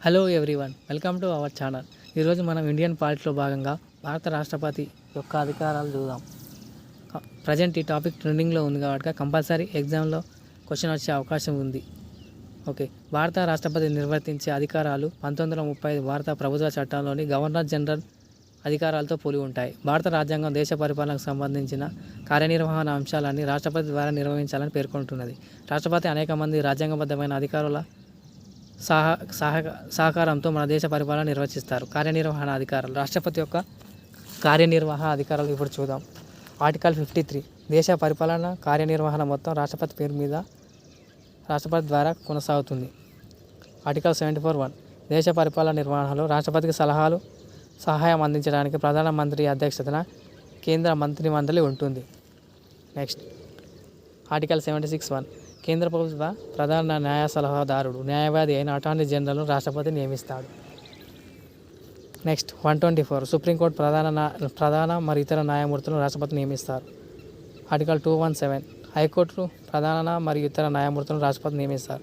Hello everyone, welcome to our channel. ఈరోజు మనం Indian పాలిటిక్స్లో భాగంగా భారత రాష్ట్రపతి యొక్క అధికారాలు చూద్దాం. ప్రజెంట్ ఈ టాపిక్ ట్రెండింగ్లో ఉంది కాబట్టి కంపల్సరీ ఎగ్జామ్లో క్వశ్చన్ వచ్చే అవకాశం ఉంది. ఓకే, భారత రాష్ట్రపతి నిర్వర్తించే అధికారాలు 1935 భారత ప్రభుత్వ చట్టంలోని గవర్నర్ జనరల్ అధికారాలతో పోలి ఉంటాయి. భారత రాజ్యాంగం దేశ పరిపాలనకు సంబంధించిన కార్యనిర్వహణ అంశాలన్నీ రాష్ట్రపతి ద్వారా నిర్వహించాలని పేర్కొంటున్నది. రాష్ట్రపతి అనేక మంది రాజ్యాంగబద్ధమైన అధికారుల సహకారంతో మన దేశ పరిపాలన నిర్వహిస్తారు. కార్యనిర్వహణ అధికారాలు. రాష్ట్రపతి యొక్క కార్యనిర్వహణ అధికారాలు ఇప్పుడు చూద్దాం. ఆర్టికల్ 53 దేశ పరిపాలన కార్యనిర్వహణ మొత్తం రాష్ట్రపతి పేరు మీద రాష్ట్రపతి ద్వారా కొనసాగుతుంది. ఆర్టికల్ 74(1) దేశ పరిపాలన నిర్వహణలో రాష్ట్రపతికి సహాయం అందించడానికి ప్రధానమంత్రి అధ్యక్షతన కేంద్ర మంత్రిమండలి ఉంటుంది. నెక్స్ట్ ఆర్టికల్ 76(1) కేంద్ర ప్రభుత్వ ప్రధాన న్యాయ సలహాదారుడు న్యాయవాది అయిన అటార్నీ జనరల్ను రాష్ట్రపతి నియమిస్తాడు. నెక్స్ట్ 124 సుప్రీంకోర్టు ప్రధాన మరియు ఇతర న్యాయమూర్తులను రాష్ట్రపతి నియమిస్తారు. ఆర్టికల్ 217 హైకోర్టు ప్రధాన మరియు ఇతర న్యాయమూర్తులను రాష్ట్రపతి నియమిస్తారు.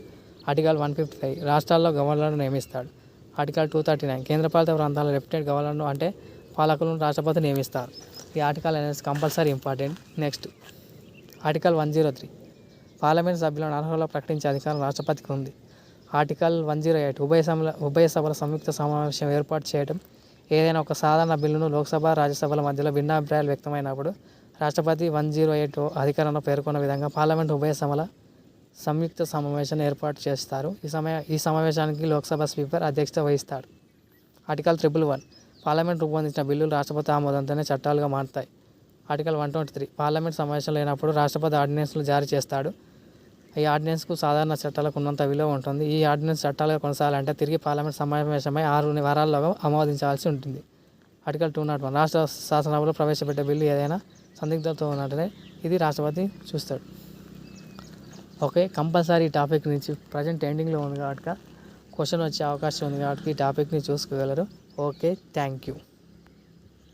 ఆర్టికల్ 155 రాష్ట్రాల్లో గవర్నర్లను నియమిస్తాడు. ఆర్టికల్ 239 కేంద్రపాలిత ప్రాంతాల లెఫ్టినెంట్ గవర్నర్ను అంటే పాలకులను రాష్ట్రపతి నియమిస్తారు. ఈ ఆర్టికల్ అనేది compulsory important. Next article 103 parliament సభ్యులను అర్హులుగా ప్రకటించే అధికారం రాష్ట్రపతికి ఉంది. ఆర్టికల్ 108 ఉభయ సభల సంయుక్త సమావేశం ఏర్పాటు చేయడం. ఏదైనా ఒక సాధారణ బిల్లును లోక్సభ రాజ్యసభల మధ్యలో భిన్నాభిప్రాయాలు వ్యక్తమైనప్పుడు రాష్ట్రపతి 108 అధికారంలో పేర్కొన్న విధంగా పార్లమెంట్ ఉభయ సభల సంయుక్త సమావేశాన్ని ఏర్పాటు చేస్తారు. ఈ సమావేశానికి లోక్సభ స్పీకర్ అధ్యక్షత వహిస్తాడు. ఆర్టికల్ 111 పార్లమెంట్ రూపొందించిన బిల్లులు రాష్ట్రపతి ఆమోదంతోనే చట్టాలుగా మారుతాయి. ఆర్టికల్ 123 పార్లమెంట్ సమావేశం లేనప్పుడు రాష్ట్రపతి ఆర్డినెన్స్లు జారీ చేస్తాడు. ఈ ఆర్డినెన్స్కు సాధారణ చట్టాలకు ఉన్నంత విలువ ఉంటుంది. ఈ ఆర్డినెన్స్ చట్టాలుగా కొనసాగాలంటే తిరిగి పార్లమెంట్ సమావేశమై 6 వారాల్లోగా ఆమోదించాల్సి ఉంటుంది. ఆర్టికల్ 201 రాష్ట్ర శాసనసభలో ప్రవేశపెట్టే బిల్లు ఏదైనా సందిగ్ధతో ఉన్నట్లే ఇది రాష్ట్రపతి చూస్తాడు. ఓకే, కంపల్సరీ ఈ టాపిక్ నుంచి ప్రజెంట్ ఎండింగ్లో ఉంది కాబట్టి క్వశ్చన్ వచ్చే అవకాశం ఉంది కాబట్టి ఈ టాపిక్ని చూసుకోగలరు. Okay, thank you.